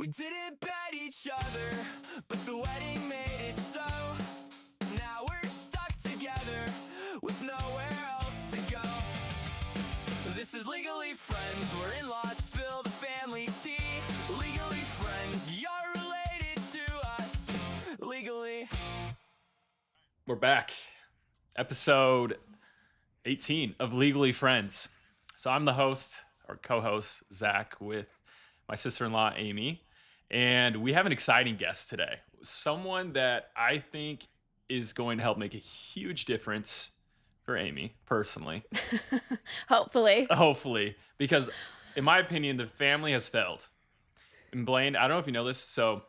We didn't bet each other, but the wedding made it so. Now we're stuck together with nowhere else to go. This is Legally Friends, we're in-laws, spill the family tea. Legally Friends, you're related to us. Legally. We're back. Episode 18 of Legally Friends. So I'm the host or co-host, Zach, with my sister-in-law, Amy. And we have an exciting guest today. Someone that I think is going to help make a huge difference for Amy, personally. Hopefully. Because in my opinion, the family has failed. And Blaine, I don't know if you know this, so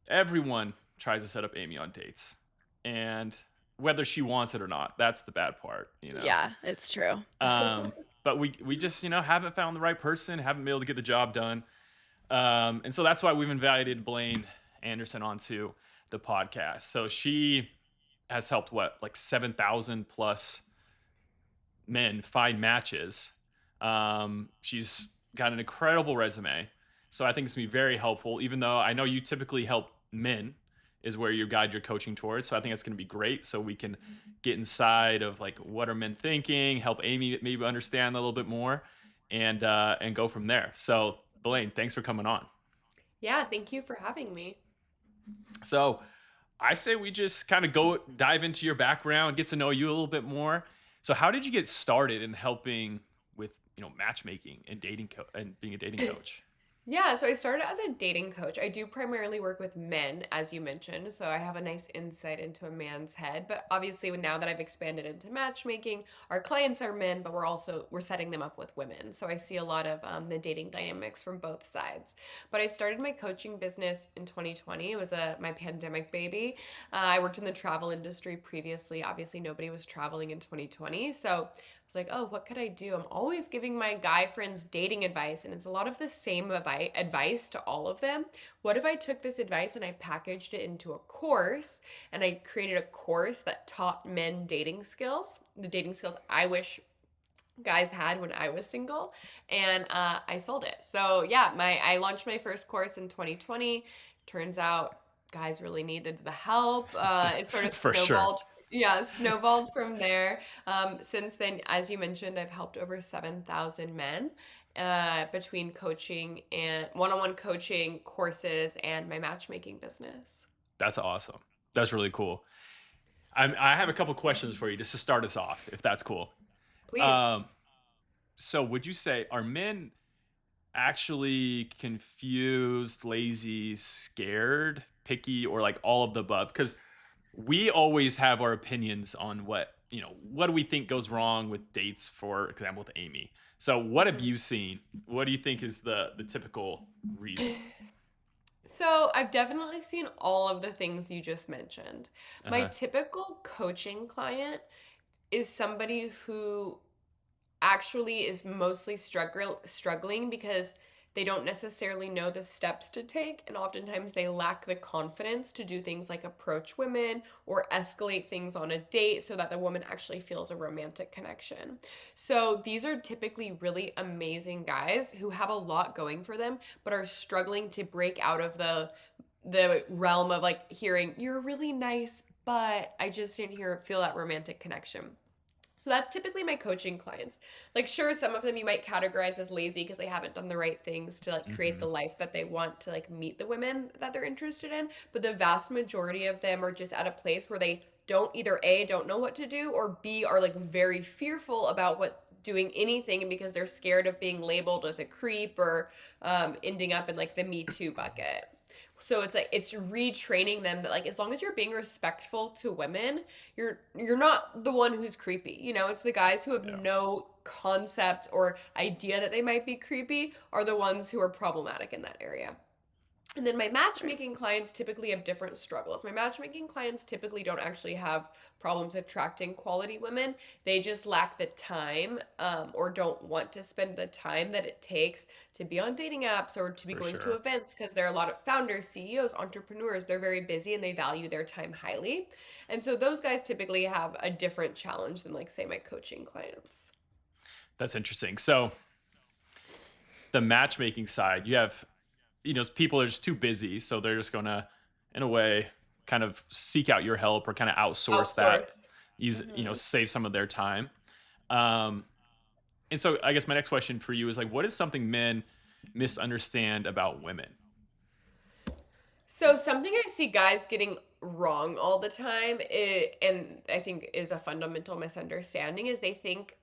everyone tries to set up Amy on dates. And whether she wants it or not, that's the bad part, Yeah, it's true. But we just, haven't found the right person, haven't been able to get the job done. And so that's why we've invited Blaine Anderson onto the podcast. So she has helped 7,000 plus men find matches. She's got an incredible resume. So I think it's going to be very helpful, even though I know you typically help men is where you guide your coaching towards. So I think that's going to be great. So we can get inside of what are men thinking, help Amy maybe understand a little bit more and go from there. So Blaine, thanks for coming on. Yeah, thank you for having me. So I say we just kind of dive into your background, get to know you a little bit more. So how did you get started in helping with, matchmaking and and being a dating coach? Yeah, so I started as a dating coach. I do primarily work with men, as you mentioned, so I have a nice insight into a man's head. But obviously, now that I've expanded into matchmaking, our clients are men, but we're setting them up with women. So I see a lot of the dating dynamics from both sides. But I started my coaching business in 2020. It was my pandemic baby. I worked in the travel industry previously. Obviously, nobody was traveling in 2020, so I was like, oh, what could I do? I'm always giving my guy friends dating advice, and it's a lot of the same advice to all of them. What if I took this advice and I packaged it into a course, and I created a course that taught men dating skills, the dating skills I wish guys had when I was single, and I sold it. So yeah, I launched my first course in 2020. Turns out guys really needed the help. It sort of For snowballed. sure. Yeah, snowballed from there. Since then, as you mentioned, I've helped over 7,000 men between coaching and one-on-one coaching courses and my matchmaking business. That's awesome. That's really cool. I have a couple questions for you just to start us off, if that's cool. Please. So would you say, are men actually confused, lazy, scared, picky, or all of the above? Because we always have our opinions on what do we think goes wrong with dates, for example, with Amy. So what have you seen? What do you think is the typical reason? So I've definitely seen all of the things you just mentioned. My Uh-huh. typical coaching client is somebody who actually is mostly struggling because they don't necessarily know the steps to take, and oftentimes they lack the confidence to do things like approach women or escalate things on a date so that the woman actually feels a romantic connection. So these are typically really amazing guys who have a lot going for them but are struggling to break out of the realm of hearing you're really nice but I just didn't feel that romantic connection. So that's typically my coaching clients. Sure, some of them you might categorize as lazy because they haven't done the right things to create Mm-hmm. the life that they want to meet the women that they're interested in. But the vast majority of them are just at a place where they don't either A, don't know what to do, or B, are very fearful about doing anything because they're scared of being labeled as a creep or ending up in the Me Too bucket. So it's retraining them that as long as you're being respectful to women, you're not the one who's creepy. It's the guys who have Yeah, no concept or idea that they might be creepy are the ones who are problematic in that area. And then my great. matchmaking clients typically have different struggles. My matchmaking clients typically don't actually have problems attracting quality women. They just lack the time or don't want to spend the time that it takes to be on dating apps or to be For going to sure. events because there are a lot of founders, CEOs, entrepreneurs. They're very busy and they value their time highly. And so those guys typically have a different challenge than, say, my coaching clients. That's interesting. So the matchmaking side, you have people are just too busy, so they're just gonna, in a way, kind of seek out your help or kind of outsource that, Outsource. use Hmm. save some of their time. Um, and so I guess my next question for you is like, what is something men misunderstand about women? So something I see guys getting wrong all the time, and I think is a fundamental misunderstanding, is they think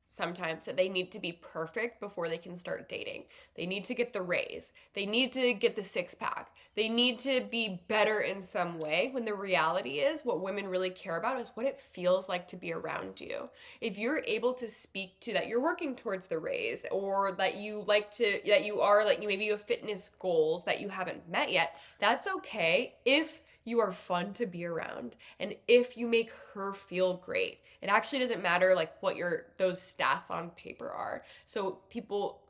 sometimes that they need to be perfect before they can start dating. They need to get the raise. They need to get the six pack. They need to be better in some way, when the reality is what women really care about is what it feels like to be around you. If you're able to speak to that you're working towards the raise, or that you like to, that you are like, maybe you have fitness goals that you haven't met yet, that's okay if you are fun to be around and if you make her feel great. It actually doesn't matter like what your those stats on paper are. So people,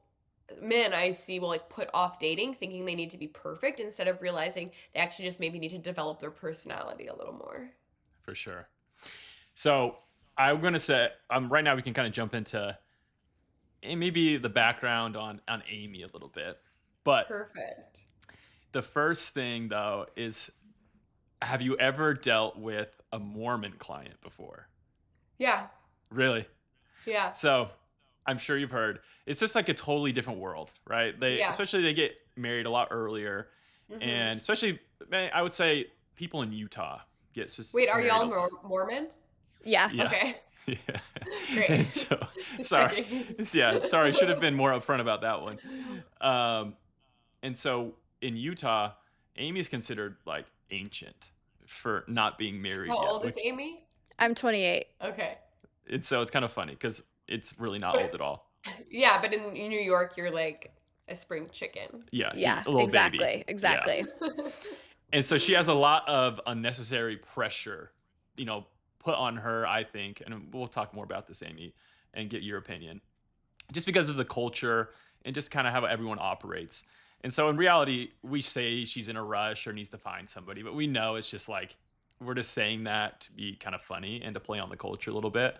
men I see, will like put off dating thinking they need to be perfect, instead of realizing they actually just maybe need to develop their personality a little more. For sure. So I'm gonna say, right now we can kind of jump into maybe the background on Amy a little bit, but Perfect. the first thing though is, have you ever dealt with a Mormon client before? Yeah. Really? Yeah. So I'm sure you've heard. It's just like a totally different world, right? Yeah. Especially they get married a lot earlier, Hmm. and especially I would say people in Utah get Wait, are married. y'all Mormon? Yeah. Yeah. Okay. Yeah. And Great. so, Just sorry. checking. Yeah, sorry. Should have been more upfront about that one. Um, and so in Utah, Amy's considered like ancient for not being How married yet, old is which, Amy? I'm 28. Okay. so it's kind of funny because it's really not old But at all. yeah, but in New York, you're like a spring chicken. Yeah, Yeah, a little baby. exactly. Yeah. Exactly. And so she has a lot of unnecessary pressure, put on her, I think, and we'll talk more about this, Amy, and get your opinion, just because of the culture and just kind of how everyone operates. And so in reality, we say she's in a rush or needs to find somebody, but we know it's just like we're just saying that to be kind of funny and to play on the culture a little bit.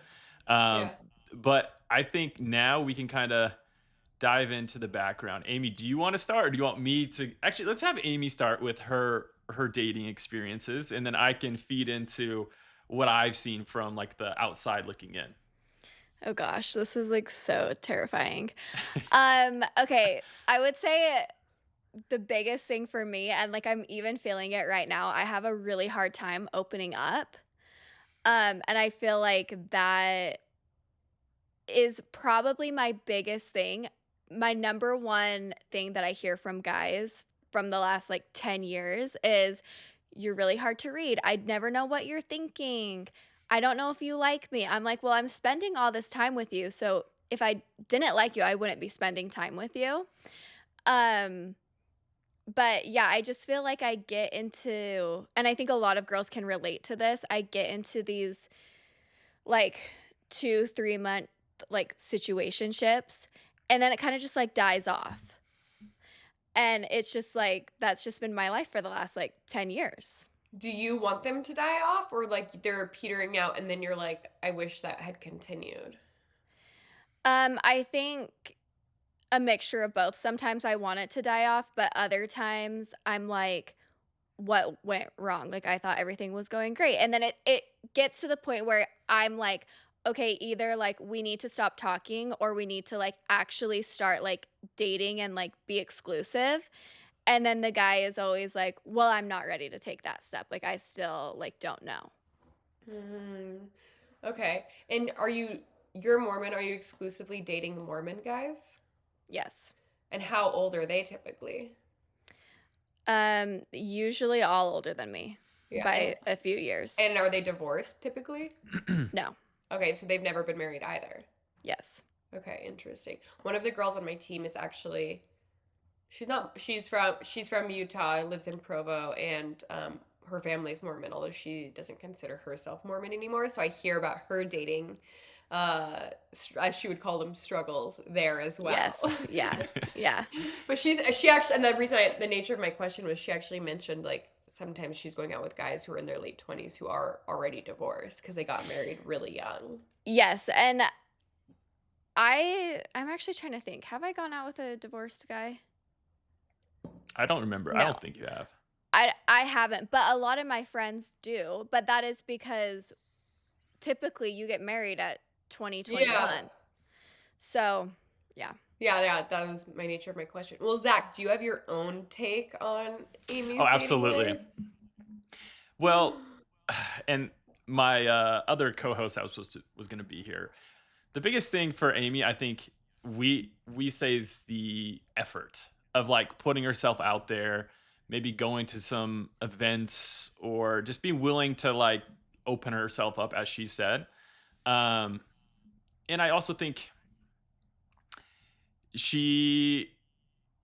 Um, Yeah. but I think now we can kind of dive into the background. Amy, do you want to start, or do you want me to? Actually, let's have Amy start with her dating experiences, and then I can feed into what I've seen from like the outside looking in. Oh gosh, this is like so terrifying. Okay, I would say the biggest thing for me, and like I'm even feeling it right now, I have a really hard time opening up. And I feel like that is probably my biggest thing. My number one thing that I hear from guys from the last like 10 years is, "You're really hard to read. I'd never know what you're thinking. I don't know if you like me." I'm like, "Well, I'm spending all this time with you. So if I didn't like you, I wouldn't be spending time with you." Um, but yeah, I just feel like I get into, and I think a lot of girls can relate to this. I get into these like 2, 3 month like situationships, and then it kind of just like dies off. And it's just like that's just been my life for the last like 10 years. Do you want them to die off, or like they're petering out and then you're like, I wish that had continued? I think a mixture of both. Sometimes I want it to die off, but other times I'm like, what went wrong? Like I thought everything was going great. And then it gets to the point where I'm like, okay, either like we need to stop talking or we need to like actually start like dating and like be exclusive. And then the guy is always like, "Well, I'm not ready to take that step. Like I still like don't know." Hmm. Okay. And you're Mormon, are you exclusively dating Mormon guys? Yes. And how old are they typically? Usually all older than me Yeah. by a few years. And are they divorced typically? No. Okay, so they've never been married either. Yes. Okay, interesting. One of the girls on my team is actually, she's from Utah, lives in Provo, and her family's Mormon, although she doesn't consider herself Mormon anymore. So I hear about her dating, as she would call them, struggles there as well. Yes. Yeah. Yeah. But she actually, and the reason the nature of my question was, she actually mentioned like sometimes she's going out with guys who are in their late 20s who are already divorced because they got married really young. Yes, and I'm actually trying to think. Have I gone out with a divorced guy? I don't remember. I No. don't think you have. I haven't, but a lot of my friends do. But that is because typically you get married at 20, Yeah. 21. So, yeah. Yeah, that was my nature of my question. Well, Zach, do you have your own take on Oh, Amy's dating absolutely. life? Well, and my other co-host that was going to be here. The biggest thing for Amy, I think we say is the effort of like putting herself out there, maybe going to some events or just being willing to like open herself up, as she said. Um, and I also think she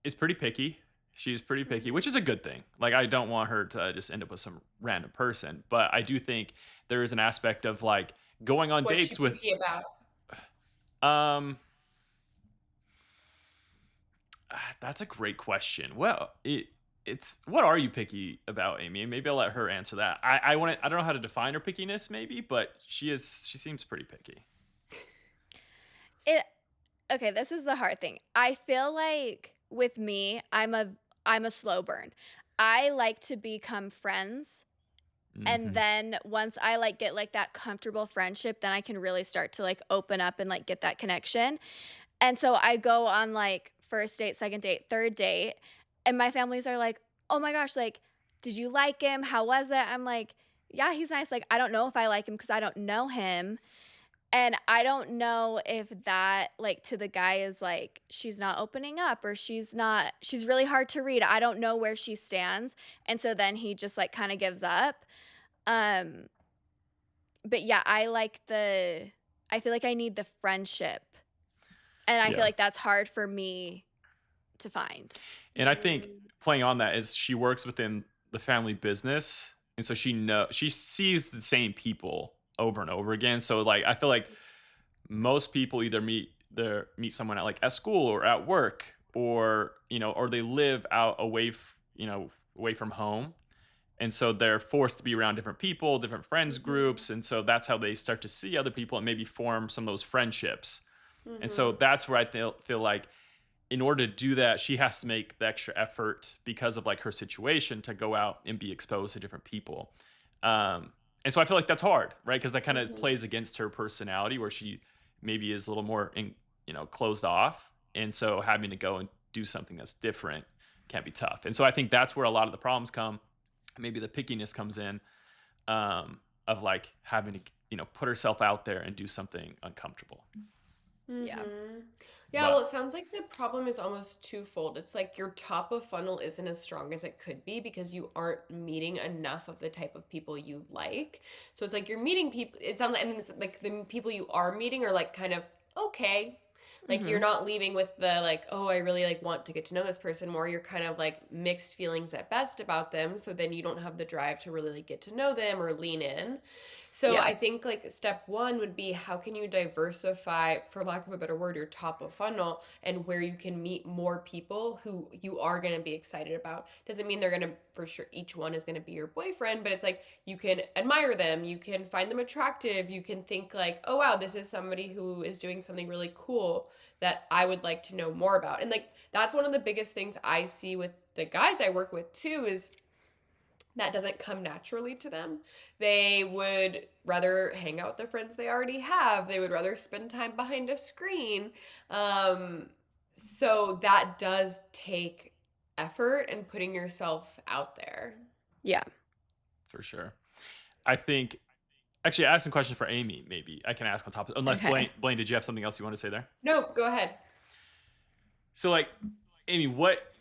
is pretty picky. She's pretty picky, which is a good thing. Like, I don't want her to just end up with some random person, but I do think there is an aspect of like going on What's she dates with picky about? um that's a great question. Well, it's what are you picky about, Amy? Maybe I'll let her answer that. I don't know how to define her pickiness maybe, but she seems pretty picky. It Okay, this is the hard thing. I feel like with me, I'm a slow burn. I like to become friends, and Hmm. then once I like get like that comfortable friendship, then I can really start to like open up and like get that connection. And so I go on like first date, second date, third date, and my families are like, "Oh my gosh, like did you like him? How was it?" I'm like, "Yeah, he's nice." Like I don't know if I like him cuz I don't know him. And I don't know if that, like, to the guy is like, she's not opening up or she's really hard to read. I don't know where she stands. And so then he just like kind of gives up. Um, but yeah, I feel like I need the friendship. And I feel Yeah. like that's hard for me to find. And I think playing on that is she works within the family business, and so she sees the same people over and over again. So like I feel like most people either meet someone at like at school or at work, or or they live out away from home, and so they're forced to be around different people, different friends groups, and so that's how they start to see other people and maybe form some of those friendships. And so that's where I feel like in order to do that, she has to make the extra effort because of like her situation to go out and be exposed to different people. And so I feel like that's hard, right? Because that kind of plays against her personality, where she maybe is a little more, closed off, and so having to go and do something that's different can be tough. And so I think that's where a lot of the problems come. Maybe the pickiness comes in, of like having to, put herself out there and do something uncomfortable. Yeah. Yeah, well, But it sounds like the problem is almost twofold. It's like your top of funnel isn't as strong as it could be because you aren't meeting enough of the type of people you like. So it's like you're meeting people, it sounds like, and then it's like the people you are meeting are like kind of okay. Like you're Mhm. not leaving with the like, oh, I really like want to get to know this person more. You're kind of like mixed feelings at best about them. So then you don't have the drive to really like get to know them or lean in. So Yeah. I think like step one would be how can you diversify, for lack of a better word, your top of funnel and where you can meet more people who you are going to be excited about. Doesn't mean they're going to, for sure, each one is going to be your boyfriend, but it's like you can admire them, you can find them attractive, you can think like, oh wow, this is somebody who is doing something really cool that I would like to know more about. And like that's one of the biggest things I see with the guys I work with too is that doesn't come naturally to them. They would rather hang out with the friends they already have. They would rather spend time behind a screen. Um, so that does take effort and putting yourself out there. Yeah. for sure, I think actually I have some questions for Amy. Maybe I can ask on top of, unless Okay. Blaine, did you have something else you want to say there? No, go ahead. So like, Amy, what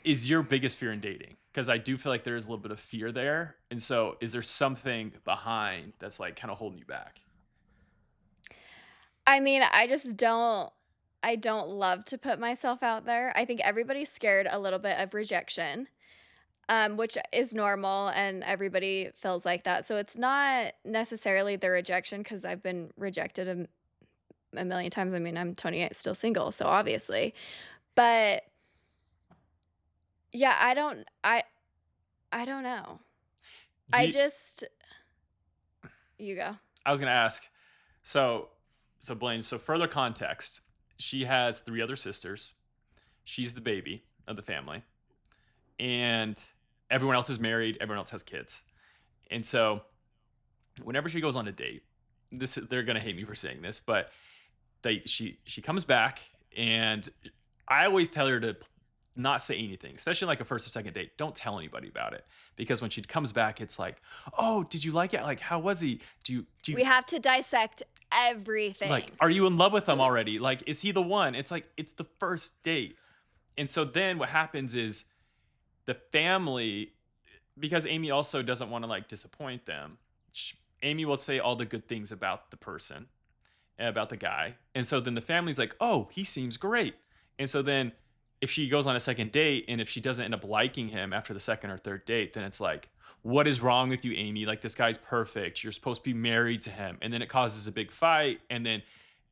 is your biggest fear in dating? Because I do feel like there is a little bit of fear there. And so is there something behind that's like kind of holding you back? I mean, I don't love to put myself out there. I think everybody's scared a little bit of rejection. Which is normal and everybody feels like that. So it's not necessarily the rejection because I've been rejected a million times. I mean, I'm 28, still single, so obviously. But yeah, I don't know. Do I you, just You go. I was going to ask, so, Blaine, so further context, she has three other sisters. She's the baby of the family. and everyone else is married, everyone else has kids. And so whenever she goes on a date, they're gonna hate me for saying this, but she comes back, and I always tell her to not say anything, especially like a first or second date. Don't tell anybody about it, because when she comes back, it's like, oh, did you like it? Like, how was he? Do you We have to dissect everything. like, are you in love with him already? Like, is he the one? It's like, it's the first date. And so then what happens is the family, because Amy also doesn't want to like disappoint them, Amy will say all the good things about the person, about the guy. And so then the family's like, oh, he seems great. And so then if she goes on a second date and if she doesn't end up liking him after the second or third date, then it's like, what is wrong with you, Amy? Like, this guy's perfect. You're supposed to be married to him. And then it causes a big fight. And then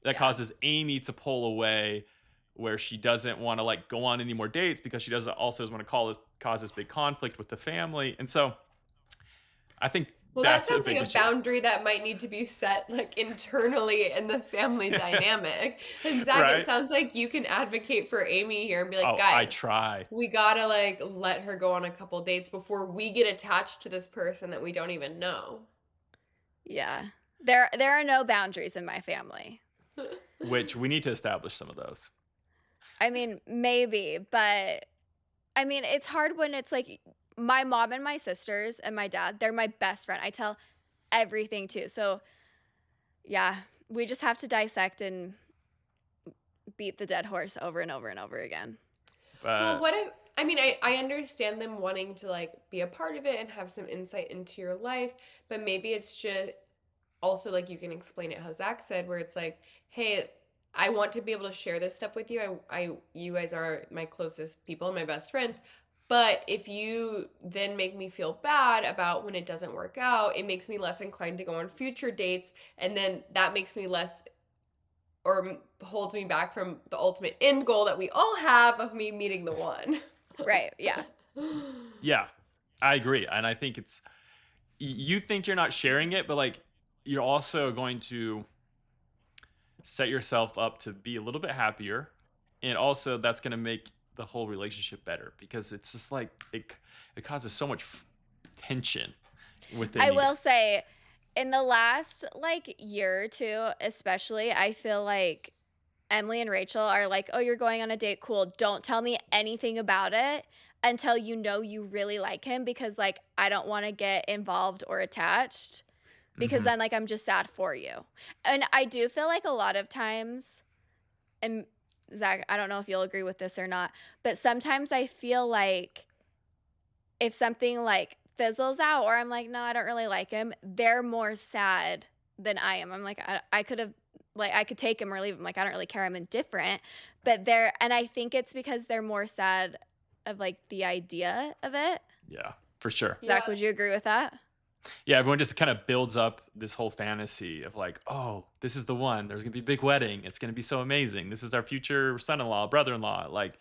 that causes Amy to pull away, where she doesn't want to like go on any more dates, because she doesn't also want to cause this big conflict with the family. And so I think Well, that that's sounds a big like a issue. boundary that might need to be set like internally in the family dynamic. And Zach, Right? it sounds like you can advocate for Amy here and be like, Oh, I guys, try. we gotta like let her go on a couple dates before we get attached to this person that we don't even know. Yeah. There are no boundaries in my family. Which we need to establish some of those. I mean, maybe, but I mean, it's hard when it's like my mom and my sisters and my dad, they're my best friend. I tell everything to. So, yeah, we just have to dissect and beat the dead horse over and over and over again. Well, what if, I mean, I understand them wanting to like be a part of it and have some insight into your life, but maybe it's just also like you can explain it how Zach said, where it's like, hey, I want to be able to share this stuff with you. You guys are my closest people, my best friends. But if you then make me feel bad about when it doesn't work out, it makes me less inclined to go on future dates. And then that makes me less, or holds me back from the ultimate end goal that we all have of me meeting the one. Right. Yeah. Yeah, I agree. And I think it's, you think you're not sharing it, but like, you're also going to set yourself up to be a little bit happier. And also that's going to make the whole relationship better, because it's just like, it causes so much tension within I you. will say, in the last like year or two, especially, I feel like Emily and Rachel are like, oh, you're going on a date. Cool. Don't tell me anything about it until you know you really like him, because like I don't want to get involved or attached, because then like I'm just sad for you. And I do feel like a lot of times, and Zach, I don't know if you'll agree with this or not, but sometimes I feel like if something like fizzles out, or I'm like, no, I don't really like him, they're more sad than I am. I'm like, I could have, like, I could take him or leave him. Like, I don't really care. I'm indifferent. But and I think it's because they're more sad of like the idea of it. Yeah, for sure. Yeah. Zach, would you agree with that? Yeah, everyone just kind of builds up this whole fantasy of like, oh, this is the one. There's going to be a big wedding. It's going to be so amazing. This is our future son-in-law, brother-in-law. Like,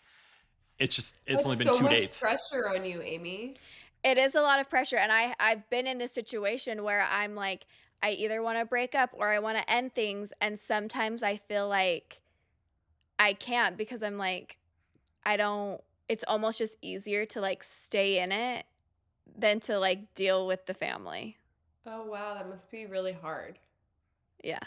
it's only been so 2 much dates. pressure on you, Amy. It is a lot of pressure. And I've been in this situation where I'm like, I either want to break up or I want to end things. And sometimes I feel like I can't, because I'm like, it's almost just easier to like stay in it than to like deal with the family. Oh, wow. That must be really hard. Yeah.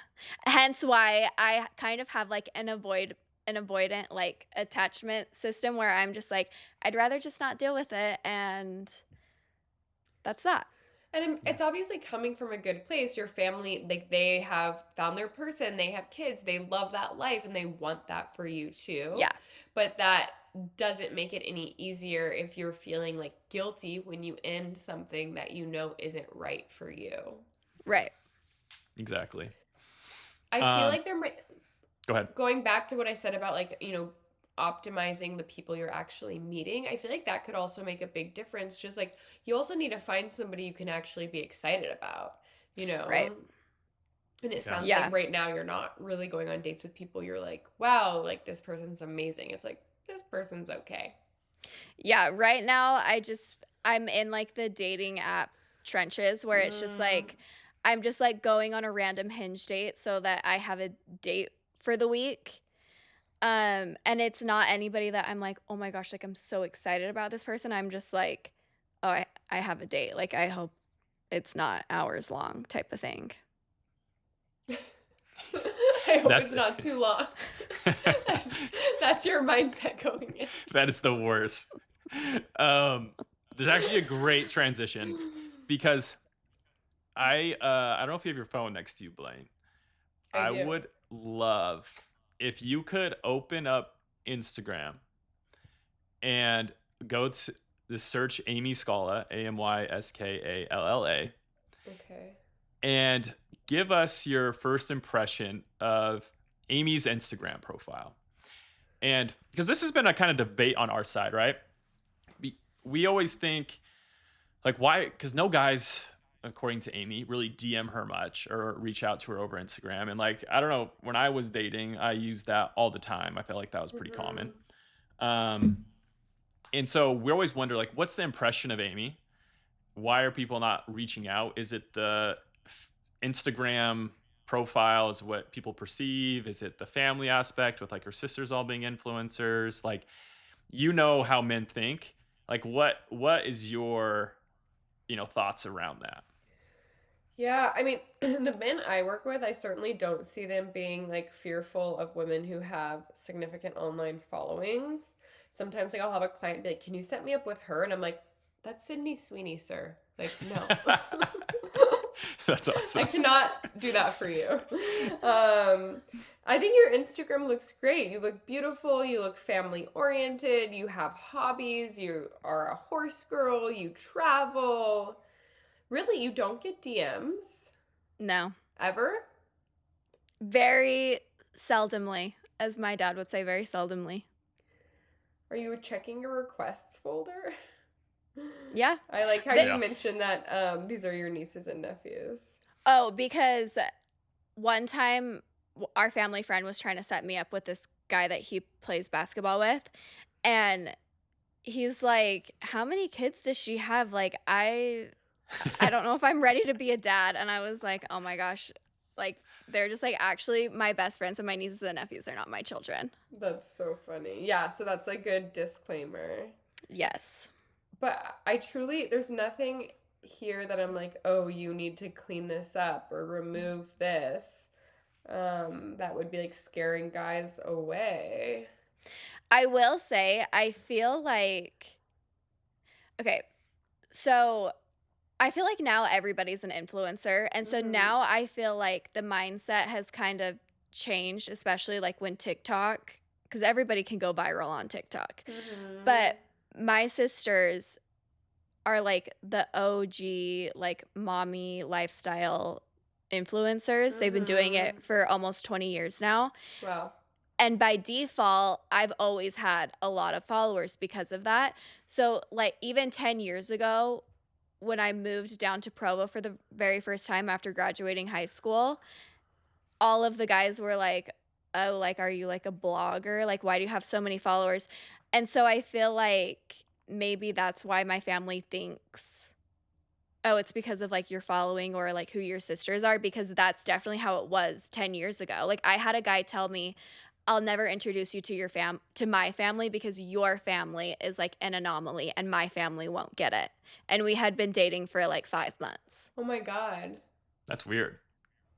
Hence why I kind of have like an avoidant like attachment system, where I'm just like, I'd rather just not deal with it, and that's that. And it's obviously coming from a good place. Your family, like they have found their person, they have kids, they love that life, and they want that for you too. Yeah. But that doesn't make it any easier if you're feeling like guilty when you end something that you know isn't right for you. Right. Exactly. I feel like there might, Go ahead. going back to what I said about like, optimizing the people you're actually meeting, I feel like that could also make a big difference. Just like you also need to find somebody you can actually be excited about, Right. And it sounds Yeah. like right now you're not really going on dates with people you're like, wow, like this person's amazing. It's like, this person's okay. Yeah, right now I'm in like the dating app trenches, where it's just like I'm just like going on a random Hinge date so that I have a date for the week. And it's not anybody that I'm like, oh my gosh, like I'm so excited about this person. I'm just like, oh, I have a date. Like I hope it's not hours long type of thing. I hope That's it's not too long. That's your mindset going in. that is the worst. There's actually a great transition because I don't know if you have your phone next to you, Blaine. I do. would love if you could open up Instagram and go to the search Amy Scala, AMYSKALLA, Okay. and give us your first impression of Amy's Instagram profile. And because this has been a kind of debate on our side, right? We always think, like, why? Because no guys, according to Amy, really DM her much or reach out to her over Instagram. And, like, I don't know, when I was dating, I used that all the time. I felt like that was pretty common. And so we always wonder, like, what's the impression of Amy? Why are people not reaching out? Is it the Instagram profile is what people perceive? Is it the family aspect with like her sisters all being influencers? Like, you know how men think. Like, what is your, thoughts around that? Yeah, I mean, the men I work with, I certainly don't see them being like fearful of women who have significant online followings. Sometimes like I'll have a client be like, "Can you set me up with her?" And I'm like, "That's Sydney Sweeney, sir." Like, no. That's I awesome. cannot do that for you. I think your Instagram looks great. You look beautiful. You look family oriented. You have hobbies. You are a horse girl. You travel. Really, you don't get DMs No. ever? Very seldomly, as my dad would say, very seldomly. Are you checking your requests folder? Yeah. I like how Yeah. you mentioned that these are your nieces and nephews. Oh, because one time our family friend was trying to set me up with this guy that he plays basketball with. And he's like, how many kids does she have? Like, I don't know if I'm ready to be a dad. And I was like, oh my gosh. Like, they're just like actually my best friends and my nieces and nephews. They're not my children. That's so funny. Yeah, so that's a good disclaimer. Yes. But I truly, there's nothing here that I'm like, oh, you need to clean this up or remove this. That would be like scaring guys away. I will say, I feel like, okay, so I feel like now everybody's an influencer. And so Mhm. now I feel like the mindset has kind of changed, especially like when TikTok, because everybody can go viral on TikTok. Mhm. But my sisters are like the OG, like mommy lifestyle influencers. They've been doing it for almost 20 years now. Wow. And by default, I've always had a lot of followers because of that. So, like, even 10 years ago, when I moved down to Provo for the very first time after graduating high school, all of the guys were like, oh, like, are you like a blogger? Like, why do you have so many followers? And so I feel like maybe that's why my family thinks, oh, it's because of like your following or like who your sisters are, because that's definitely how it was 10 years ago. Like, I had a guy tell me, I'll never introduce you to to my family because your family is like an anomaly and my family won't get it. And we had been dating for like 5 months. Oh my God. That's weird.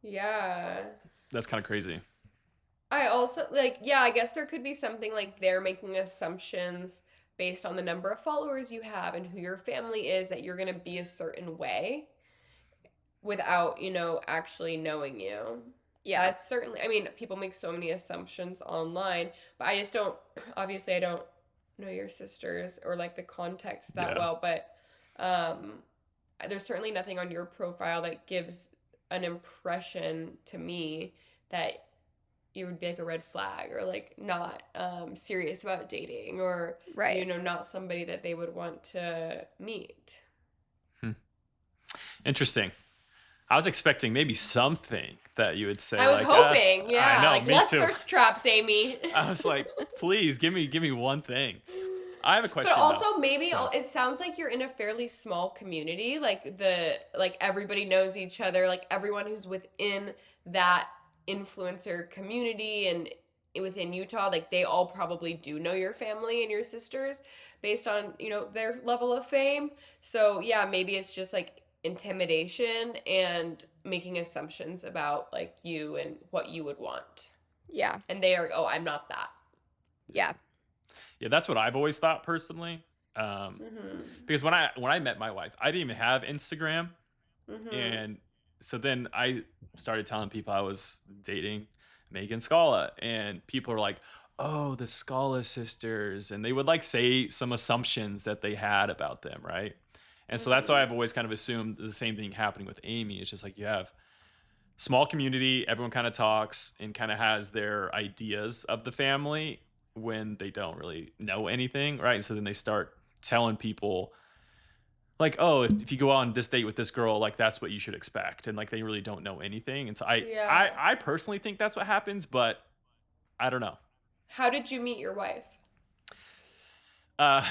Yeah. That's kind of crazy. I also like, yeah, I guess there could be something like they're making assumptions based on the number of followers you have and who your family is that you're going to be a certain way without, actually knowing you. Yeah. That's certainly, I mean, people make so many assumptions online, but I just don't, obviously, I don't know your sisters or like the context that Yeah. well, but there's certainly nothing on your profile that gives an impression to me that you would be like a red flag or like not serious about dating or, Right. not somebody that they would want to meet. Interesting. I was expecting maybe something that you would say. I was like, hoping, yeah, I know, like me less too. thirst traps, Amy. I was like, please give me one thing. I have a question. But also though. maybe Yeah. it sounds like you're in a fairly small community, like everybody knows each other, like everyone who's within that influencer community and within Utah, like they all probably do know your family and your sisters based on, their level of fame. So yeah, maybe it's just like intimidation and making assumptions about like you and what you would want. Yeah. And they are, oh, I'm not that. Yeah. Yeah, that's what I've always thought personally. Mm-hmm. Because when I met my wife, I didn't even have Instagram, Mm-hmm. and so then I started telling people I was dating Megan Scala, and people are like, "Oh, the Scala sisters," and they would like say some assumptions that they had about them, right? And so that's why I've always kind of assumed the same thing happening with Amy. It's just like you have small community, everyone kind of talks and kind of has their ideas of the family when they don't really know anything, right? And so then they start telling people like, oh, if you go on this date with this girl, like that's what you should expect, and like they really don't know anything. And so Yeah. I personally think that's what happens, but I don't know. How did you meet your wife? uh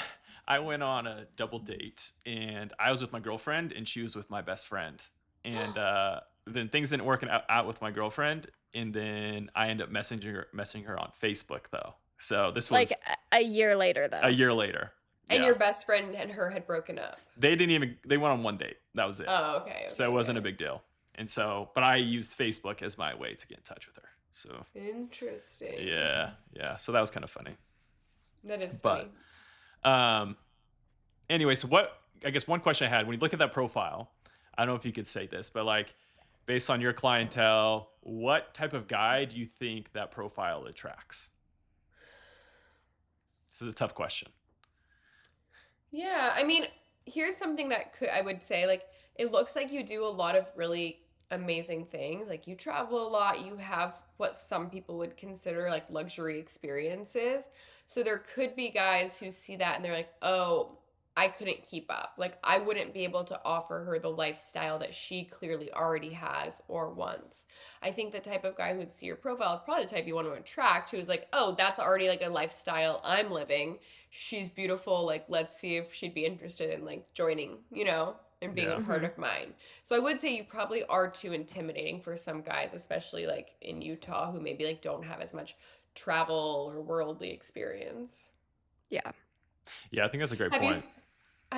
I went on a double date, and I was with my girlfriend and she was with my best friend, and then things didn't work out with my girlfriend, and then I ended up messaging her on Facebook though. So this was Like a year later, though. a year later. And Yeah. your best friend and her had broken up. They went on one date. That was it. Oh, okay. So it wasn't a big deal. And so, but I used Facebook as my way to get in touch with her. So Interesting. yeah. So that was kind of funny. That is But funny. Anyway, so I guess one question I had when you look at that profile, I don't know if you could say this, but like based on your clientele, what type of guy do you think that profile attracts? This is a tough question. Yeah, I mean, here's something that I would say, like, it looks like you do a lot of really amazing things. Like, you travel a lot, you have what some people would consider like luxury experiences. So there could be guys who see that and they're like, oh, I couldn't keep up. Like, I wouldn't be able to offer her the lifestyle that she clearly already has or wants. I think the type of guy who would see your profile is probably the type you want to attract, who's like, oh, that's already like a lifestyle I'm living. She's beautiful. Like, let's see if she'd be interested in like joining, and being Yeah. a part of mine. So I would say you probably are too intimidating for some guys, especially like in Utah, who maybe like don't have as much travel or worldly experience. Yeah. Yeah, I think that's a great Have point.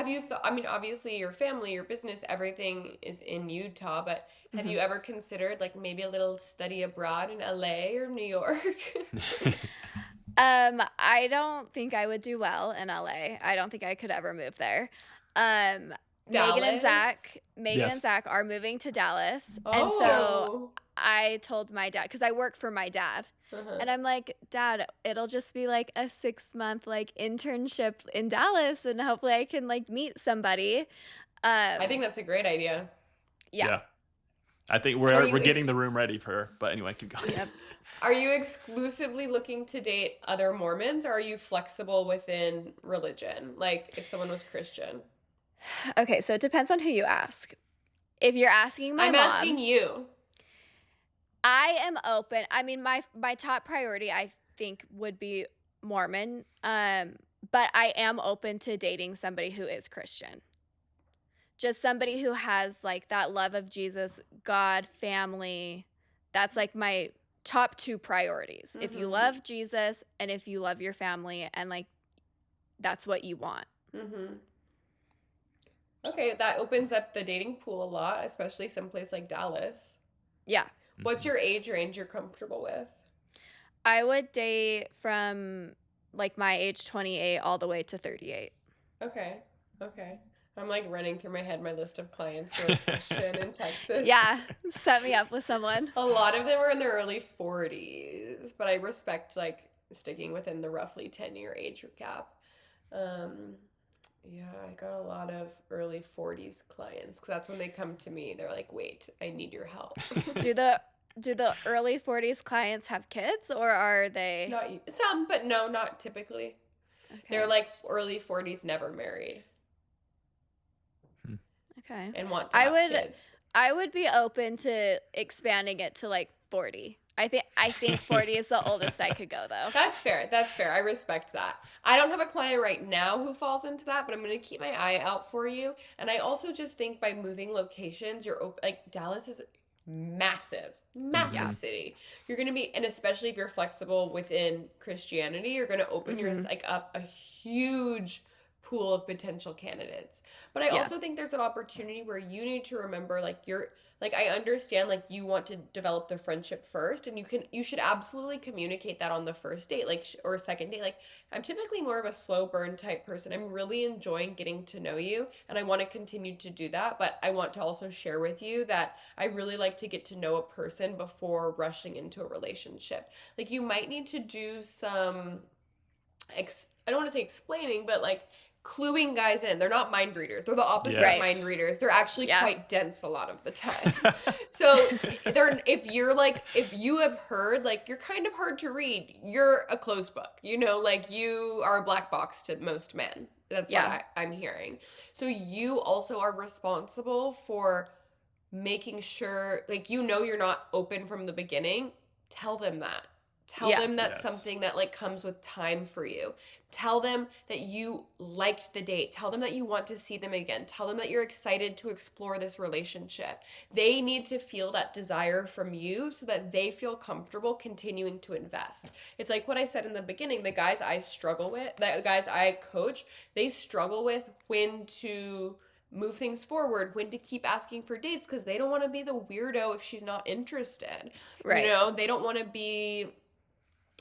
you thought, I mean, obviously your family, your business, everything is in Utah, but have you ever considered like maybe a little study abroad in LA or New York? I don't think I would do well in LA. I don't think I could ever move there. Megan and Dallas? Yes. Zach are moving to Dallas. And so Oh. I told my dad, because I work for my dad. Uh-huh. And I'm like, Dad, it'll just be like a 6-month like internship in Dallas, and hopefully I can like meet somebody. I think that's a great idea. Yeah. I think Are we're you getting the room ready for her. But anyway, keep going. Yep. Are you exclusively looking to date other Mormons, or are you flexible within religion? Like if someone was Christian. Okay, so it depends on who you ask. If you're asking my I'm mom, asking you. I am open. I mean, my top priority, I think, would be Mormon. But I am open to dating somebody who is Christian. Just somebody who has like that love of Jesus, God, family. That's like my top 2 priorities. If you Mhm. love Jesus and if you love your family, and like that's what you want. Mm-hmm. Okay, that opens up the dating pool a lot, especially someplace like Dallas. Yeah. What's your age range you're comfortable with? I would date from like my age 28 all the way to 38. Okay. I'm like running through my head my list of clients who are Christian in Texas. Yeah, set me up with someone. A lot of them are in their early 40s, but I respect like sticking within the roughly 10-year age gap. Yeah, I got a lot of early 40s clients because that's when they come to me. They're like, "Wait, I need your help." Do the early 40s clients have kids, or are they? Not some, but no, not typically. Okay. They're like early 40s, never married, Okay. and want to have kids. I would be open to expanding it to like 40. I think 40 is the oldest I could go though. That's fair. I respect that. I don't have a client right now who falls into that, but I'm going to keep my eye out for you. And I also just think by moving locations, like Dallas is massive Mhm. city. You're going to be, and especially if you're flexible within Christianity, you're going to open your Mm-hmm. like up a huge pool of potential candidates. But I Yeah. also think there's an opportunity where you need to remember like you're like I understand like you want to develop the friendship first, and you should absolutely communicate that on the first date like or second date. Like I'm typically more of a slow burn type person. I'm really enjoying getting to know you, and I want to continue to do that, but I want to also share with you that I really like to get to know a person before rushing into a relationship. Like you might need to do some I don't want to say explaining, but like cluing guys in. They're not mind readers. They're the opposite of Right. mind Yes. readers. They're actually Yeah. quite dense a lot of the time. So they're if you're like if you have heard like you're kind of hard to read, you're a closed book. You know, like you are a black box to most men. That's what Yeah. I'm hearing. So you also are responsible for making sure like you know you're not open from the beginning. Tell them that. Tell Yeah. them that's Yes. something that like comes with time for you. Tell them that you liked the date. Tell them that you want to see them again. Tell them that you're excited to explore this relationship. They need to feel that desire from you so that they feel comfortable continuing to invest. It's like what I said in the beginning, the guys I struggle with, the guys I coach, they struggle with when to move things forward, when to keep asking for dates because they don't want to be the weirdo if she's not interested. You Right. know, they don't want to be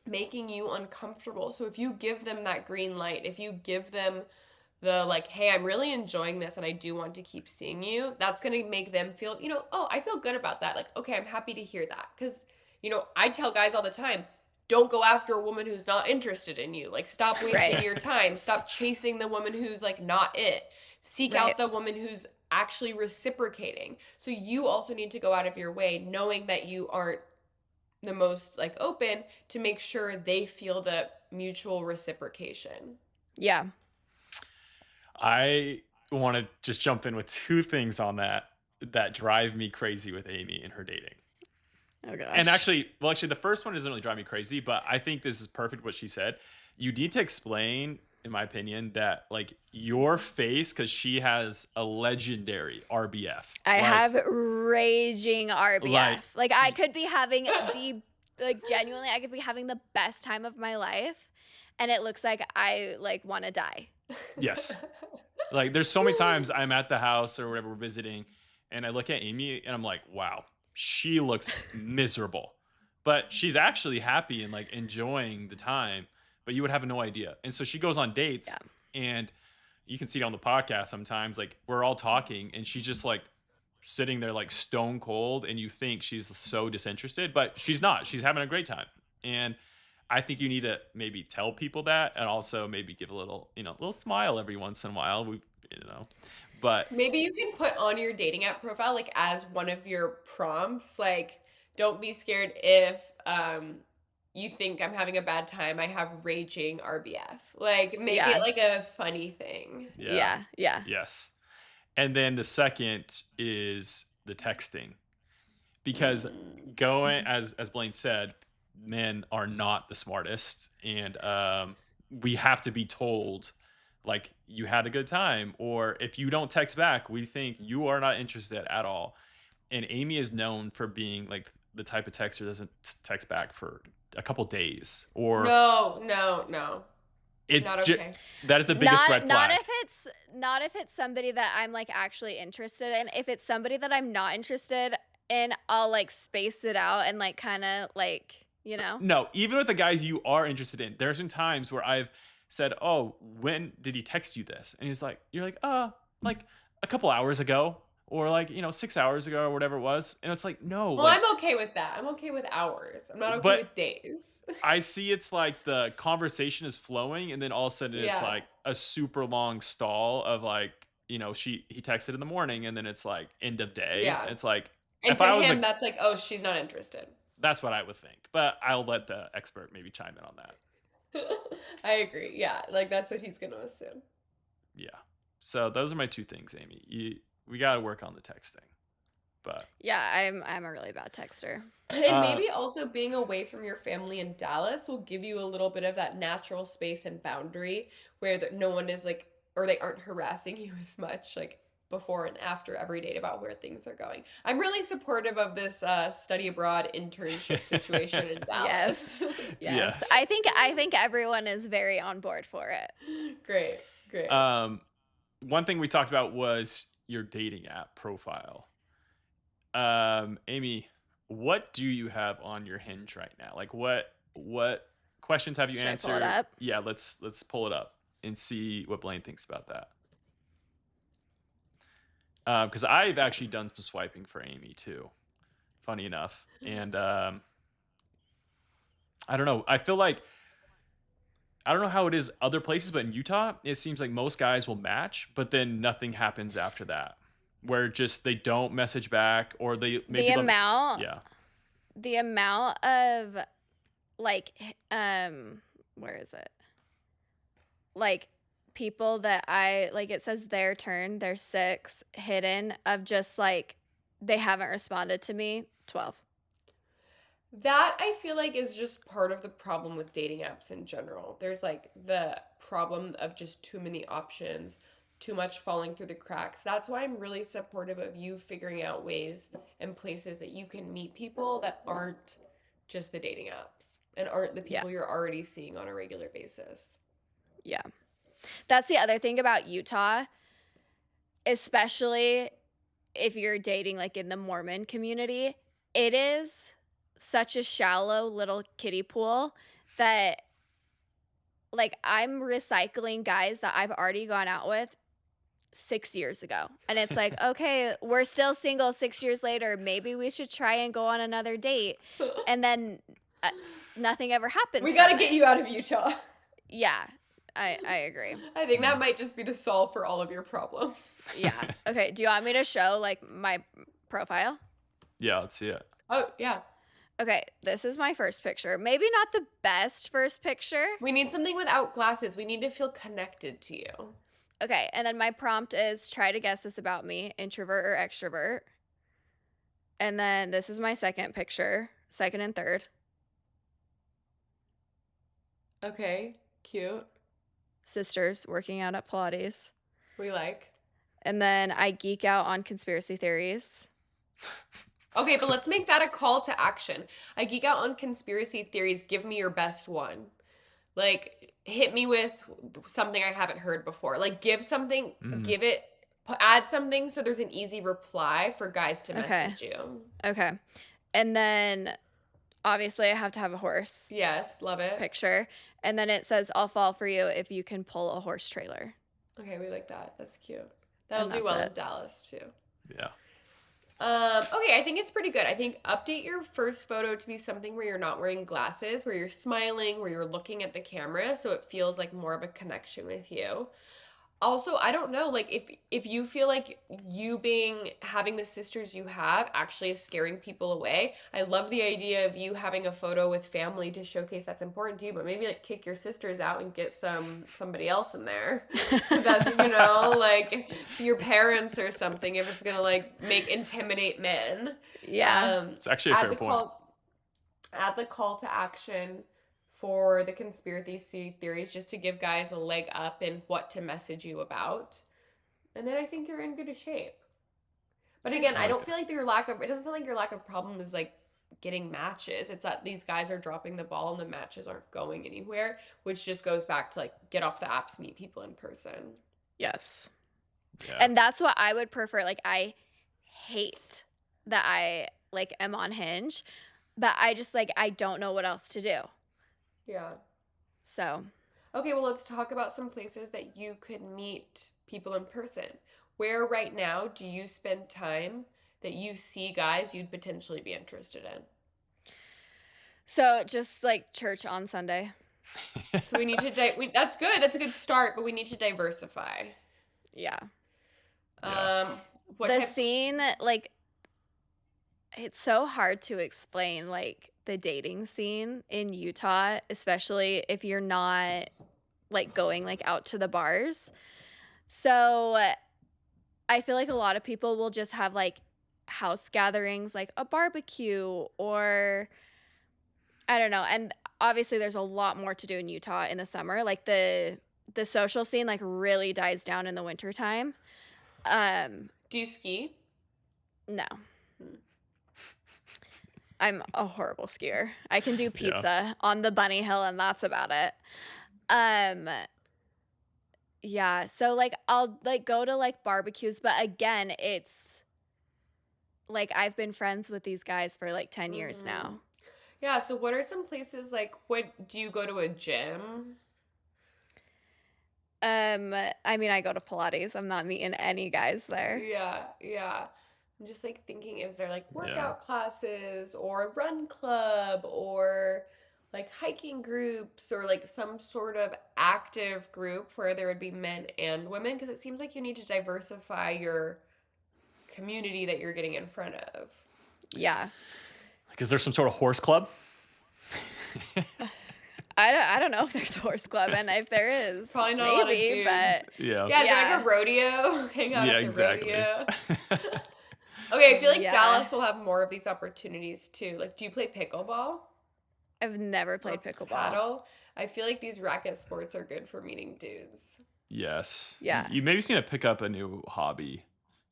making you uncomfortable. So if you give them that green light, if you give them the like, hey, I'm really enjoying this and I do want to keep seeing you, that's going to make them feel, you know, oh, I feel good about that. Like, okay, I'm happy to hear that. Because, you know, I tell guys all the time, don't go after a woman who's not interested in you. Like, stop wasting Right. your time. Stop chasing the woman who's like not it. Seek Right. out the woman who's actually reciprocating. So you also need to go out of your way knowing that you aren't the most like open to make sure they feel the mutual reciprocation. Yeah. I want to just jump in with two things on that drive me crazy with Amy and her dating. Oh And gosh. actually, the first one doesn't really drive me crazy, but I think this is perfect what she said. You need to explain, in my opinion, that like your face, because she has a legendary RBF. I Like, have raging like, RBF. Like I could be having genuinely I could be having the best time of my life and it looks like I like want to die. yes. Like, there's so many times I'm at the house or whatever we're visiting, and I look at Amy and I'm like, wow, she looks miserable. But she's actually happy and like enjoying the time, but you would have no idea. And so she goes on dates, Yeah. and you can see it on the podcast sometimes, like we're all talking and she's just like sitting there like stone cold, and you think she's so disinterested, but she's not. She's having a great time. And I think you need to maybe tell people that, and also maybe give a little, little smile every once in a while. But Maybe you can put on your dating app profile like as one of your prompts like don't be scared if you think I'm having a bad time. I have raging RBF. Like make it Yeah. like a funny thing. yeah, Yeah. Yeah. yes. And then the second is the texting, because going as Blaine said, men are not the smartest, and we have to be told like you had a good time, or if you don't text back, we think you are not interested at all. And Amy is known for being like the type of texter that doesn't text back for a couple days, or No. it's Not okay. that is the biggest red Not flag. if it's somebody that I'm like actually interested in. If it's somebody that I'm not interested in, I'll like space it out and like kind of like, you know. No, even with the guys you are interested in, there's been times where I've said, "Oh, when did he text you this?" And he's like, "You're like a couple hours ago, or like 6 hours ago, or whatever it was." And it's like, no, Well, like, I'm okay with that. I'm okay with hours. I'm not okay but with days. I see it's like the conversation is flowing, and then all of a sudden it's Yeah. like a super long stall of like, he texted in the morning, and then it's like end of day. Yeah. It's like, And if to I was him, like, that's like, oh, she's not interested. that's what I would think, but I'll let the expert maybe chime in on that. I agree. Yeah, like that's what he's gonna assume. Yeah. So those are my two things, Amy. We got to work on the texting. But Yeah, I'm a really bad texter. And maybe also being away from your family in Dallas will give you a little bit of that natural space and boundary where no one is like, or they aren't harassing you as much. Like before and after every date about where things are going. I'm really supportive of this study abroad internship situation in Dallas. Yes. Yes. I think everyone is very on board for it. Great, great. One thing we talked about was your dating app profile. Amy, what do you have on your Hinge right now? Like what questions have you Should I answered? pull it up? Yeah, let's pull it up and see what Blaine thinks about that. Because I've actually done some swiping for Amy too, funny enough. And I don't know. I feel like I don't know how it is other places, but in Utah, it seems like most guys will match, but then nothing happens after that. Where just they don't message back, or they maybe The they'll amount yeah. the amount of like where is it? Like people that I like, it says their turn, there's 6 hidden of just like they haven't responded to me, 12. That I feel like is just part of the problem with dating apps in general. There's like the problem of just too many options, too much falling through the cracks. That's why I'm really supportive of you figuring out ways and places that you can meet people that aren't just the dating apps and aren't the Yeah. people you're already seeing on a regular basis. Yeah. That's the other thing about Utah, especially if you're dating like in the Mormon community. It is such a shallow little kiddie pool that like I'm recycling guys that I've already gone out with 6 years ago. And it's like, okay, we're still single 6 years later. Maybe we should try and go on another date. And then nothing ever happens. We got to from get it. you out of Utah. Yeah, I agree. I think that might just be the solve for all of your problems. Yeah. Okay. Do you want me to show like my profile? Yeah, let's see it. Oh, yeah. Okay, this is my first picture. Maybe not the best first picture. We need something without glasses. We need to feel connected to you. Okay, and then my prompt is try to guess this about me, introvert or extrovert. And then this is my second picture, second and third. Okay, cute. Sisters working out at Pilates. We like. And then I geek out on conspiracy theories. Okay, but let's make that a call to action. I geek out on conspiracy theories. Give me your best one. Like, hit me with something I haven't heard before. Like, give something, give it, add something so there's an easy reply for guys to message you. Okay. And then obviously I have to have a horse Yes, love it. picture. And then it says, I'll fall for you if you can pull a horse trailer. Okay, we like that. That's cute. That'll And do that's well it. in Dallas, too. Yeah. Okay, I think it's pretty good. I think update your first photo to be something where you're not wearing glasses, where you're smiling, where you're looking at the camera, so it feels like more of a connection with you. Also, I don't know, like if you feel like you having the sisters you have actually is scaring people away. I love the idea of you having a photo with family to showcase that's important to you, but maybe like kick your sisters out and get somebody else in there. That, like your parents or something, if it's gonna like intimidate men. Yeah. It's actually a fair point. Add the call to action for the conspiracy theories, just to give guys a leg up in what to message you about. And then I think you're in good shape. But again, I don't feel like it doesn't sound like your lack of problem is like getting matches. It's that these guys are dropping the ball and the matches aren't going anywhere, which just goes back to like get off the apps, meet people in person. Yes. Yeah. And that's what I would prefer. Like I hate that I like am on Hinge, but I just like I don't know what else to do. Yeah. So, okay, well, let's talk about some places that you could meet people in person. Where right now do you spend time that you see guys you'd potentially be interested in? So just like church on Sunday. So we need to that's good. That's a good start, but we need to diversify. Yeah. What scene, like, it's so hard to explain, like, the dating scene in Utah, especially if you're not, like, going, like, out to the bars. So I feel like a lot of people will just have, like, house gatherings, like a barbecue or I don't know. And obviously there's a lot more to do in Utah in the summer. Like, the social scene, like, really dies down in the wintertime. Do you ski? No. Hmm. I'm a horrible skier. I can do Yeah. pizza on the bunny hill and that's about it. Um yeah, so like I'll like go to like barbecues, but again, it's like I've been friends with these guys for like 10 years Mm. now. Yeah, so what are some places like what do you go to a gym? I mean I go to Pilates. I'm not meeting any guys there. Yeah, yeah. I'm just like thinking, is there like Yeah. workout classes or a run club or like hiking groups or like some sort of active group where there would be men and women? Because it seems like you need to diversify your community that you're getting in front of. Yeah. Like, is there some sort of horse club? I don't know if there's a horse club, and if there is, Probably not a lot of maybe, dudes. but Yeah. Yeah, is there Yeah. like a rodeo? Hang out Yeah, at the exactly. rodeo. Okay, I feel like Yeah. Dallas will have more of these opportunities too. Like, do you play pickleball I've never or played pickleball. paddle? I feel like these racket sports are good for meeting dudes. Yes. Yeah. You maybe need to pick up a new hobby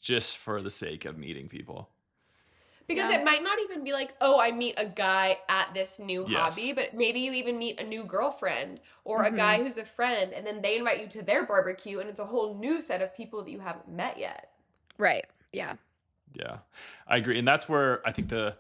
just for the sake of meeting people. Because Yeah. it might not even be like, oh, I meet a guy at this new Yes. hobby, but maybe you even meet a new girlfriend or a Mhm. guy who's a friend, and then they invite you to their barbecue, and it's a whole new set of people that you haven't met yet. Right. Yeah. Yeah. I agree. And that's where I think the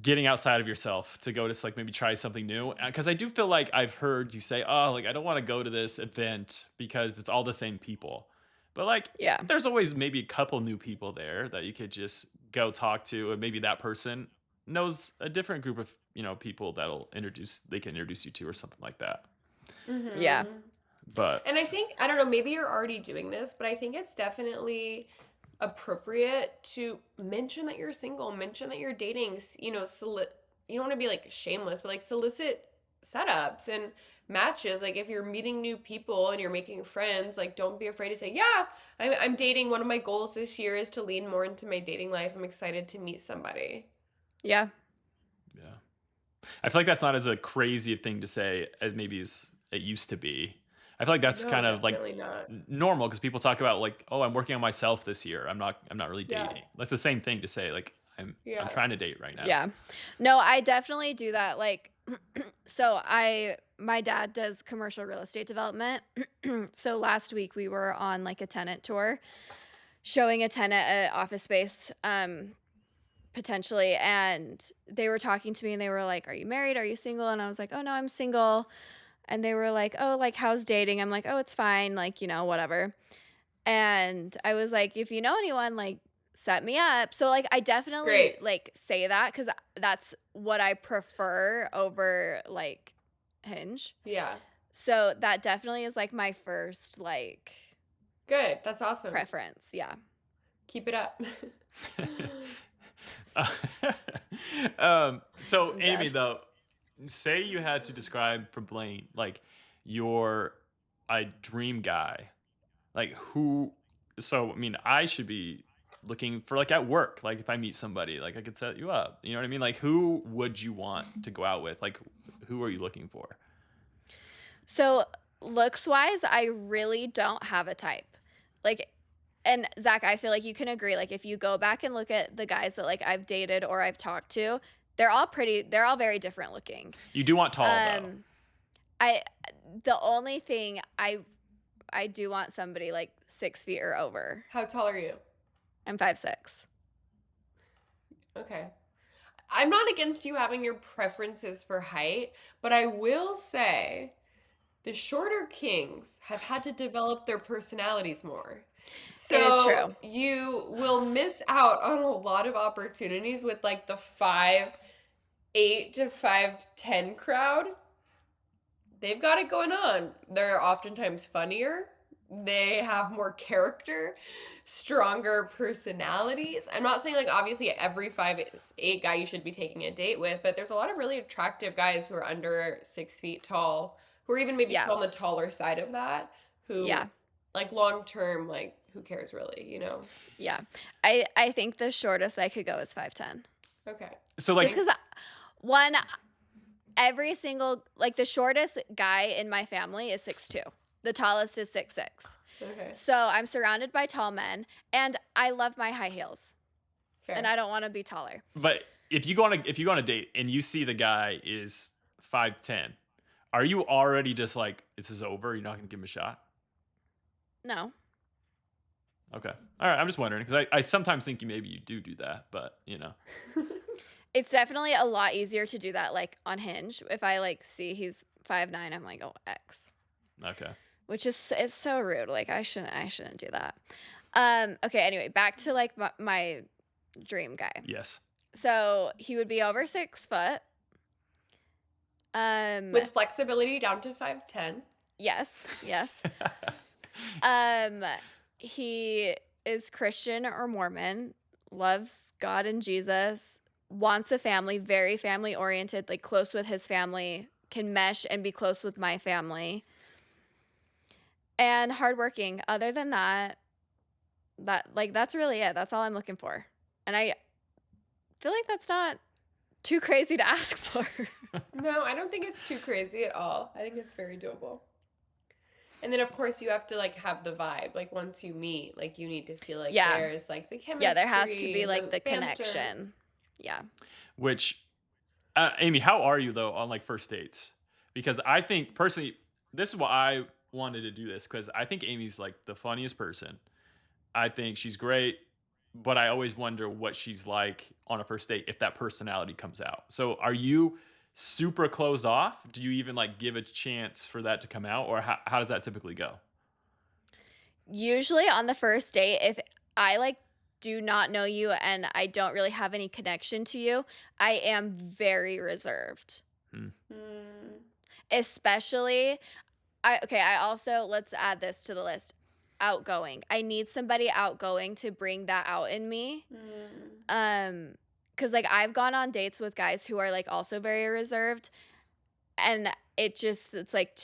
getting outside of yourself to go to like maybe try something new. Because I do feel like I've heard you say, oh, like I don't want to go to this event because it's all the same people. But like Yeah. there's always maybe a couple new people there that you could just go talk to, and maybe that person knows a different group of, people they can introduce you to or something like that. Yeah. But And I think, I don't know, maybe you're already doing this, but I think it's definitely appropriate to mention that you're single, mention that you're dating, you don't want to be like shameless, but like solicit setups and matches. Like if you're meeting new people and you're making friends, like don't be afraid to say, yeah, I'm dating. One of my goals this year is to lean more into my dating life. I'm excited to meet somebody. Yeah. yeah. I feel like that's not as a crazy thing to say as maybe as it used to be. I feel like that's No, kind of like definitely not. normal because people talk about like, oh, I'm working on myself this year. I'm not really Yeah. dating. That's the same thing to say like I'm Yeah. trying to date right now. Yeah. No, I definitely do that. Like, so my dad does commercial real estate development. So last week we were on like a tenant tour, showing a tenant an office space, potentially. And they were talking to me and they were like, are you married? Are you single? And I was like, oh no, I'm single. And they were like, oh, like, how's dating? I'm like, oh, it's fine. Like, whatever. And I was like, if you know anyone, like, set me up. So, like, I definitely, Great. like, say that because that's what I prefer over, like, Hinge. Yeah. So that definitely is, like, my first, like, Good. That's awesome. preference. Yeah. Keep it up. So I'm Amy, dead. though, say you had to describe for Blaine like your dream guy, like who. So I mean, I should be looking for like at work, like if I meet somebody, like I could set you up. You know what I mean? Like who would you want to go out with? Like who are you looking for? So, looks wise, I really don't have a type. Like, and Zach, I feel like you can agree. Like, if you go back and look at the guys that like I've dated or I've talked to, they're all very different looking. You do want tall though. I the only thing I do want somebody like 6 feet or over. How tall are you? I'm 5'6". Okay. I'm not against you having your preferences for height, but I will say the shorter kings have had to develop their personalities more. So It is true. you will miss out on a lot of opportunities with like the 5'8" to 5'10" crowd. They've got it going on. They're oftentimes funnier. They have more character, stronger personalities. I'm not saying like obviously every 5'8" guy you should be taking a date with, but there's a lot of really attractive guys who are under 6 feet tall, who are even maybe Yeah. on the taller side of that, who Yeah. like long term, like who cares really, you know? Yeah. I think the shortest I could go is 5'10". Okay. So like Just because one, every single like the shortest guy in my family is 6'2". The tallest is 6'6". Okay. So I'm surrounded by tall men, and I love my high heels, Fair. and I don't want to be taller. But if you go on a date and you see the guy is 5'10", are you already just like, this is over? You're not going to give him a shot? No. Okay. All right. I'm just wondering because I sometimes think maybe you do that, but It's definitely a lot easier to do that like on Hinge. If I like see he's 5'9", I'm like, oh, X. Okay. Which is it's so rude. Like I shouldn't do that. Okay, anyway, back to like my dream guy. Yes. So he would be over 6 foot. With flexibility down to 5'10". Yes. He is Christian or Mormon, loves God and Jesus, wants a family, very family oriented, like close with his family, can mesh and be close with my family. And hardworking. Other than that, that's really it. That's all I'm looking for. And I feel like that's not too crazy to ask for. No, I don't think it's too crazy at all. I think it's very doable. And then of course you have to like have the vibe. Like once you meet, like you need to feel like Yeah. there's like the chemistry. Yeah, there has to be like the banter. connection. Yeah. Which, Amy, how are you though on like first dates? Because I think personally, this is why I wanted to do this because I think Amy's like the funniest person. I think she's great, but I always wonder what she's like on a first date if that personality comes out. So are you super closed off? Do you even like give a chance for that to come out, or how does that typically go? Usually on the first date, if I like do not know you and I don't really have any connection to you, I am very reserved. Especially I also, let's add this to the list. Outgoing. I need somebody outgoing to bring that out in me. Cuz like I've gone on dates with guys who are like also very reserved, and it's like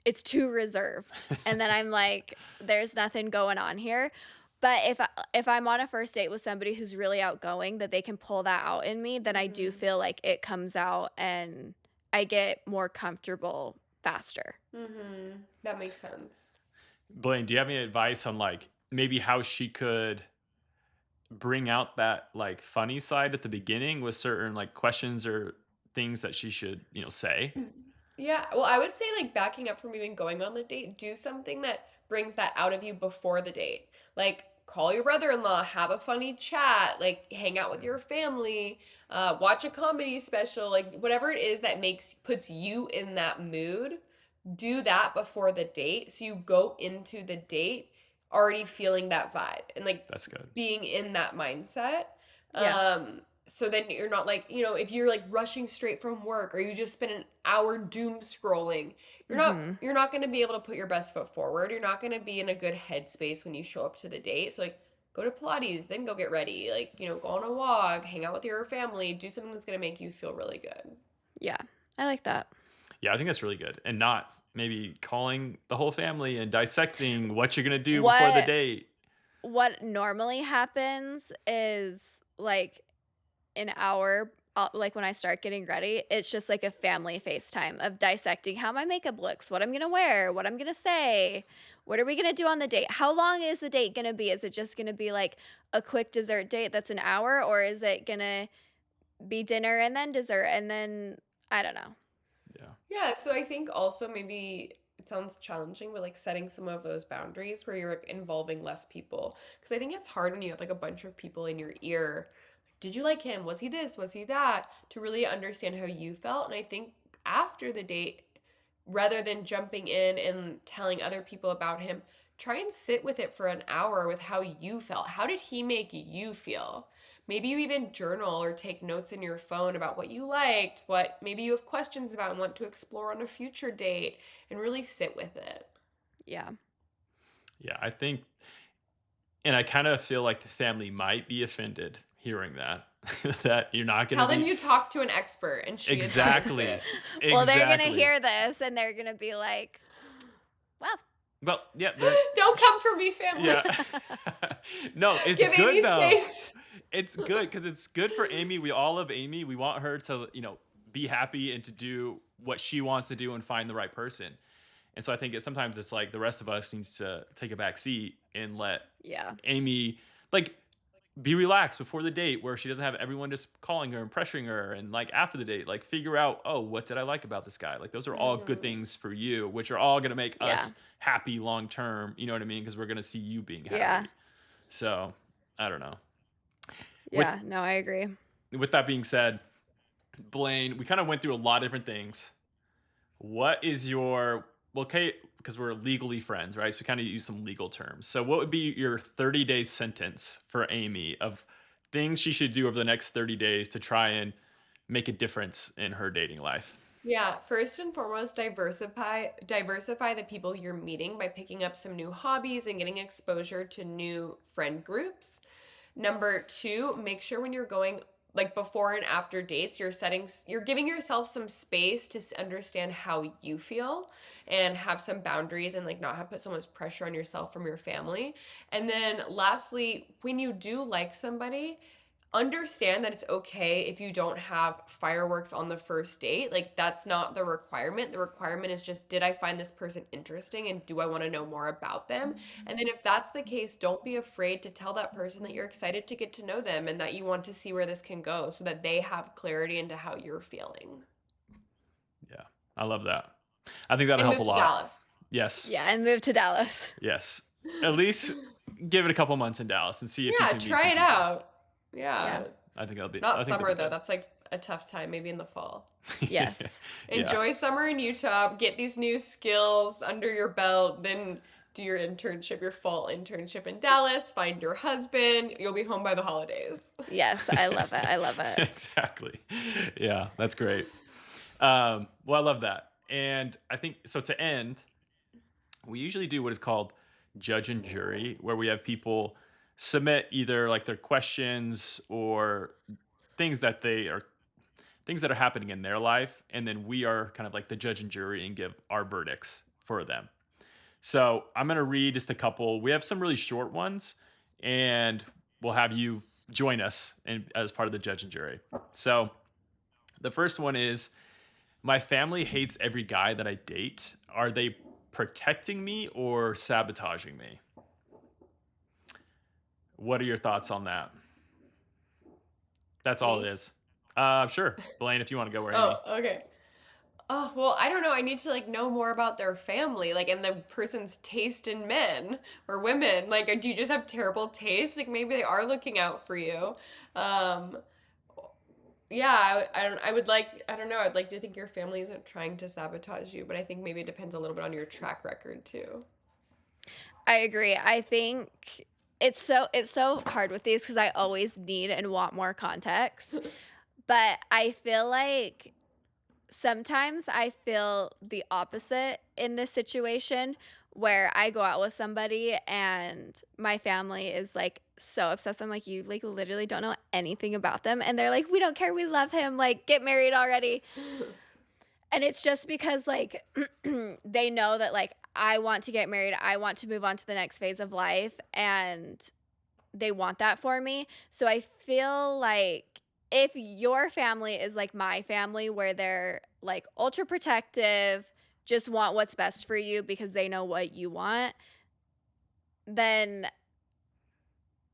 it's too reserved. And then I'm like, there's nothing going on here. But if I'm on a first date with somebody who's really outgoing, that they can pull that out in me, then I do feel like it comes out and I get more comfortable faster. That makes sense. Blaine, do you have any advice on like maybe how she could bring out that like funny side at the beginning with certain like questions or things that she should, say? Yeah, well, I would say like backing up from even going on the date, do something that brings that out of you before the date. Like call your brother-in-law, have a funny chat, like hang out with your family, watch a comedy special, like whatever it is that puts you in that mood. Do that before the date so you go into the date already feeling that vibe and like That's good. being in that mindset. Yeah. So then you're not like, if you're like rushing straight from work or you just spend an hour doom scrolling, you're not going to be able to put your best foot forward. You're not going to be in a good headspace when you show up to the date. So like go to Pilates, then go get ready, like, go on a walk, hang out with your family, do something that's going to make you feel really good. Yeah. I like that. Yeah, I think that's really good. And not maybe calling the whole family and dissecting what you're going to do before the date. What normally happens is like an hour, like when I start getting ready, it's just like a family FaceTime of dissecting how my makeup looks, what I'm going to wear, what I'm going to say, what are we going to do on the date? How long is the date going to be? Is it just going to be like a quick dessert date that's an hour, or is it going to be dinner and then dessert and then, I don't know. Yeah, so I think also maybe it sounds challenging, but like setting some of those boundaries where you're like involving less people. Because I think it's hard when you have like a bunch of people in your ear. Did you like him? Was he this? Was he that? To really understand how you felt. And I think after the date, rather than jumping in and telling other people about him, try and sit with it for an hour with how you felt. How did he make you feel? Maybe you even journal or take notes in your phone about what you liked, what maybe you have questions about and want to explore on a future date, and really sit with it. Yeah. Yeah, I think, and I kind of feel like the family might be offended hearing that, that you're not going to tell them you talked to an expert and she exactly. addressed it. Well, they're going to hear this and they're going to be like, well, yeah. Don't come for me, family. Yeah. No, it's Give good Amy though. space. It's good because it's good for Amy. We all love Amy. We want her to, be happy and to do what she wants to do and find the right person. And so I think sometimes it's like the rest of us needs to take a back seat and let Yeah. Amy like be relaxed before the date, where she doesn't have everyone just calling her and pressuring her, and like after the date, like figure out, oh, what did I like about this guy? Like those are all good Mhm. things for you, which are all going to make Yeah. us happy long term. You know what I mean? Because we're going to see you being Yeah. happy. So I don't know. With Yeah. No, I agree. with that being said, Blaine, we kind of went through a lot of different things. What is your, well, okay, because we're legally friends, right? So we kind of use some legal terms. So what would be your 30-day sentence for Amy of things she should do over the next 30 days to try and make a difference in her dating life? Yeah, first and foremost, diversify the people you're meeting by picking up some new hobbies and getting exposure to new friend groups. Number two, make sure when you're going like before and after dates, you're giving yourself some space to understand how you feel and have some boundaries and like not have put so much pressure on yourself from your family. And then lastly, when you do like somebody, understand that it's okay if you don't have fireworks on the first date. Like that's not the requirement. The requirement is just, did I find this person interesting and do I want to know more about them? And then if that's the case, don't be afraid to tell that person that you're excited to get to know them and that you want to see where this can go so that they have clarity into how you're feeling. Yeah, I love that. I think that'll And help a move to lot. Dallas. Yes, Yeah. And move to Dallas. yes. At least give it a couple months in Dallas and see if you Yeah, can meet try some it people. out. Yeah. Yeah. I think that'll be. I Not think that'll summer be though. good. That's like a tough time, maybe in the fall. Yes. Yeah. Enjoy summer in Utah, get these new skills under your belt, then do your internship, your fall internship in Dallas, find your husband. You'll be home by the holidays. Yes. I love it. I love it. Exactly. Yeah, that's great. Well, I love that. And I think so. To end, we usually do what is called judge and jury, where we have people submit either like their questions or things that they are things that are happening in their life, and then we are kind of like the judge and jury and give our verdicts for them. So I'm going to read just a couple. We have some really short ones, and we'll have you join us as part of the judge and jury. So the first one is, my family hates every guy that I date. Are they protecting me or sabotaging me? What are your thoughts on that? That's all it Me? is. Sure. Blaine, if you want to go, or Amy. Oh, okay. Oh, well, I don't know. I need to like know more about their family, like, and the person's taste in men or women. Like, do you just have terrible taste? Like, maybe they are looking out for you. Um, yeah, I would like, I don't know. I'd like to think your family isn't trying to sabotage you, but I think maybe it depends a little bit on your track record too. I agree. I think it's so hard with these because I always need and want more context. But I feel like sometimes I feel the opposite in this situation where I go out with somebody and my family is like so obsessed. I'm like, you like literally don't know anything about them. And they're like, we don't care. We love him. Like, get married already. And it's just because like they know that like I want to get married. I want to move on to the next phase of life. And they want that for me. So I feel like if your family is like my family, where they're like ultra protective, just want what's best for you because they know what you want, then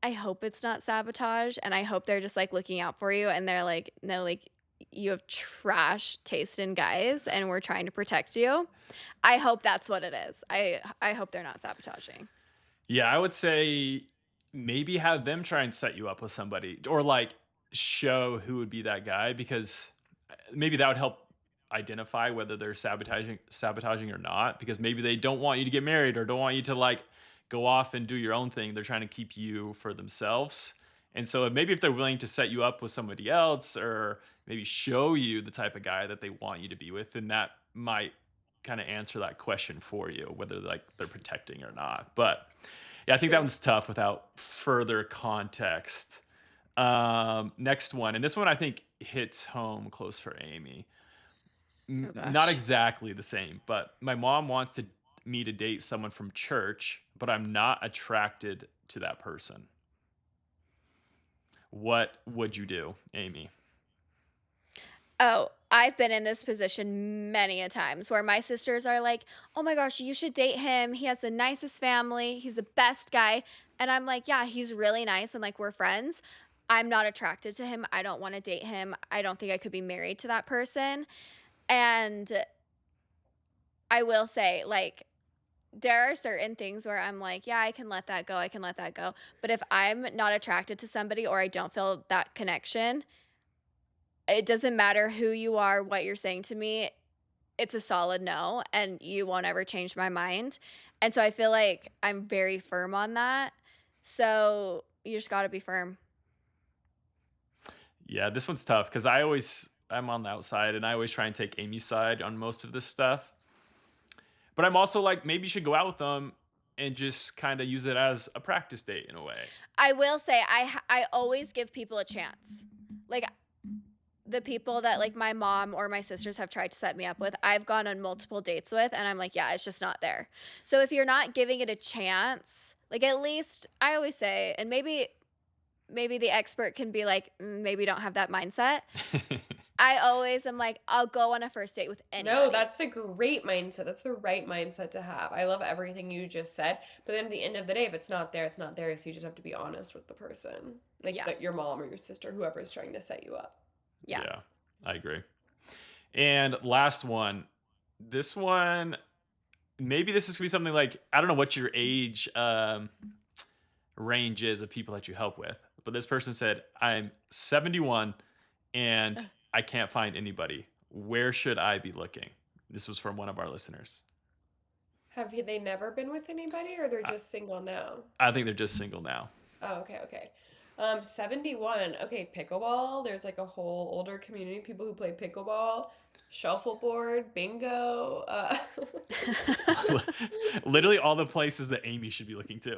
I hope it's not sabotage. And I hope they're just like looking out for you and they're like, no, like you have trash taste in guys and we're trying to protect you. I hope that's what it is. I hope they're not sabotaging. Yeah, I would say maybe have them try and set you up with somebody, or like show who would be that guy, because maybe that would help identify whether they're sabotaging or not, because maybe they don't want you to get married or don't want you to like go off and do your own thing. They're trying to keep you for themselves. And so maybe if they're willing to set you up with somebody else, or maybe show you the type of guy that they want you to be with, then that might kind of answer that question for you, whether like they're protecting or not. But yeah, I think that True. one's tough without further context. Next one, and this one I think hits home close for Amy. Oh Not gosh. exactly the same, but my mom wants me to date someone from church, but I'm not attracted to that person. What would you do, Amy? Oh, I've been in this position many a times where my sisters are like, "Oh my gosh, you should date him. He has the nicest family. He's the best guy." And I'm like, "Yeah, he's really nice and like we're friends. I'm not attracted to him. I don't want to date him. I don't think I could be married to that person." And I will say, like, there are certain things where I'm like, "Yeah, I can let that go. I can let that go." But if I'm not attracted to somebody or I don't feel that connection, it doesn't matter who you are, what you're saying to me, it's a solid no, and you won't ever change my mind. And so I feel like I'm very firm on that. So you just gotta be firm. Yeah, this one's tough because I'm on the outside and I always try and take Amy's side on most of this stuff. But I'm also like, maybe you should go out with them and just kind of use it as a practice date in a way. I will say I always give people a chance. Like the people that like my mom or my sisters have tried to set me up with, I've gone on multiple dates with, and I'm like, yeah, it's just not there. So if you're not giving it a chance, like at least I always say, and maybe the expert can be like, maybe don't have that mindset. I always am like, I'll go on a first date with anybody. No, that's the great mindset. That's the right mindset to have. I love everything you just said. But then at the end of the day, if it's not there, it's not there. So you just have to be honest with the person. Like Yeah. your mom or your sister, whoever is trying to set you up. Yeah. I agree. And last one. This one, maybe this is gonna be something like, I don't know what your age range is of people that you help with, but this person said, I'm 71 and I can't find anybody. Where should I be looking? This was from one of our listeners. They never been with anybody, or they're just single now? I think they're just single now. Oh, okay. 71. Okay, pickleball. There's like a whole older community of people who play pickleball, shuffleboard, bingo. Literally all the places that Amy should be looking to.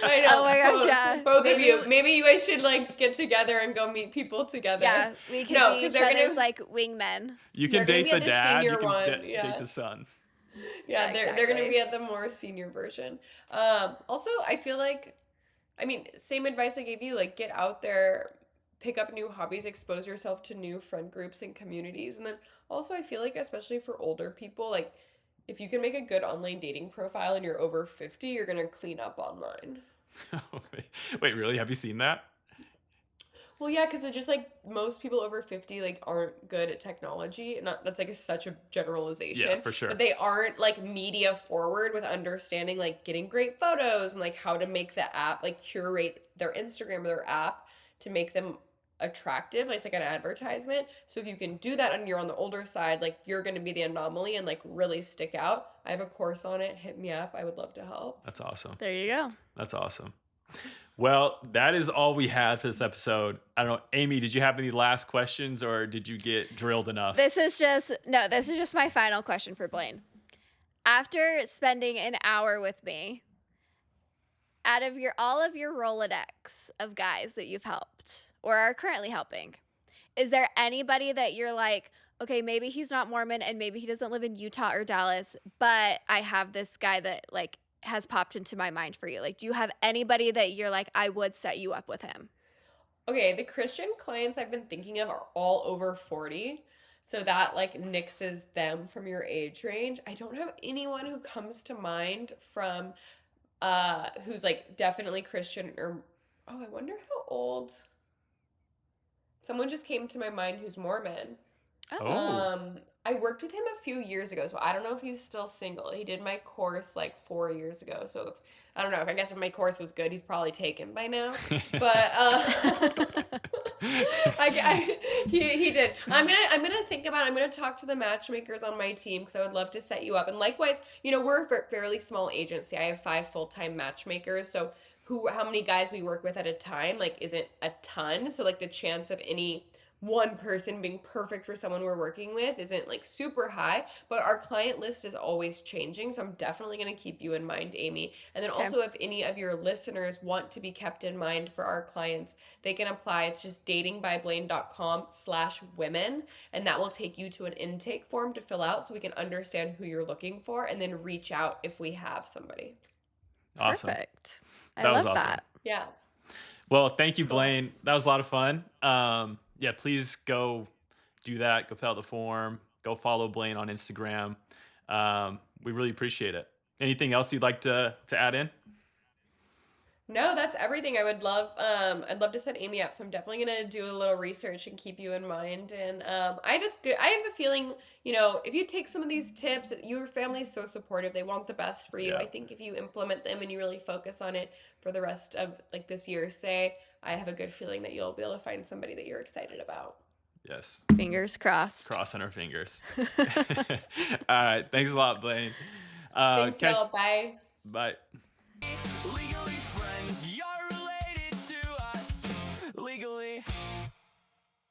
I know. Oh my gosh, yeah. Both of you. Maybe you guys should like get together and go meet people together. Yeah, we can No, be 'cause each they're other's gonna- like wingmen. You They're can gonna date be the at the dad, you senior can one, date yeah. the son. Yeah, Yeah, they're gonna exactly. be at the more senior version. Also, I feel like, I mean, same advice I gave you, like get out there, pick up new hobbies, expose yourself to new friend groups and communities. And then also I feel like especially for older people, like if you can make a good online dating profile and you're over 50, you're gonna clean up online. Wait, really? Have you seen that? Well, yeah, because it's just like most people over 50 like aren't good at technology. Not that's like such a generalization. Yeah, for sure. But they aren't like media forward with understanding like getting great photos and like how to make the app like curate their Instagram or their app to make them attractive. Like it's like an advertisement. So if you can do that and you're on the older side, like you're gonna be the anomaly and like really stick out. I have a course on it. Hit me up. I would love to help. That's awesome. There you go. That's awesome. Well, that is all we had for this episode. I don't know, Amy, did you have any last questions or did you get drilled enough? This is just my final question for Blaine. After spending an hour with me, out of all of your Rolodex of guys that you've helped or are currently helping, is there anybody that you're like, okay, maybe he's not Mormon and maybe he doesn't live in Utah or Dallas, but I have this guy that like has popped into my mind for you? Like, do you have anybody that you're like, I would set you up with him? Okay, the Christian clients I've been thinking of are all over 40. So that like nixes them from your age range. I don't have anyone who comes to mind from who's like definitely Christian or I wonder how old. Someone just came to my mind who's Mormon. Oh. I worked with him a few years ago, so I don't know if he's still single. He did my course like 4 years ago, so I don't know. I guess if my course was good, he's probably taken by now. But he did. I'm gonna think about it. I'm gonna talk to the matchmakers on my team because I would love to set you up. And likewise, we're a fairly small agency. I have 5 full-time matchmakers, so how many guys we work with at a time like isn't a ton. So like the chance of any one person being perfect for someone we're working with isn't like super high, but our client list is always changing. So I'm definitely going to keep you in mind, Amy. And then also if any of your listeners want to be kept in mind for our clients, they can apply. It's just datingbyblaine.com/women. And that will take you to an intake form to fill out so we can understand who you're looking for and then reach out if we have somebody. Awesome. Perfect. That was awesome. Yeah. Well, thank you, Blaine. That was a lot of fun. Yeah, please go do that. Go fill out the form. Go follow Blaine on Instagram. We really appreciate it. Anything else you'd like to add in? No, that's everything. I'd love to set Amy up, so I'm definitely gonna do a little research and keep you in mind. And I have a feeling, if you take some of these tips, your family's so supportive. They want the best for you. Yeah. I think if you implement them and you really focus on it for the rest of like this year, say, I have a good feeling that you'll be able to find somebody that you're excited about. Yes. Fingers crossed. Crossing our fingers. All right. Thanks a lot, Blaine. Thanks, Catch- y'all. Bye. Bye.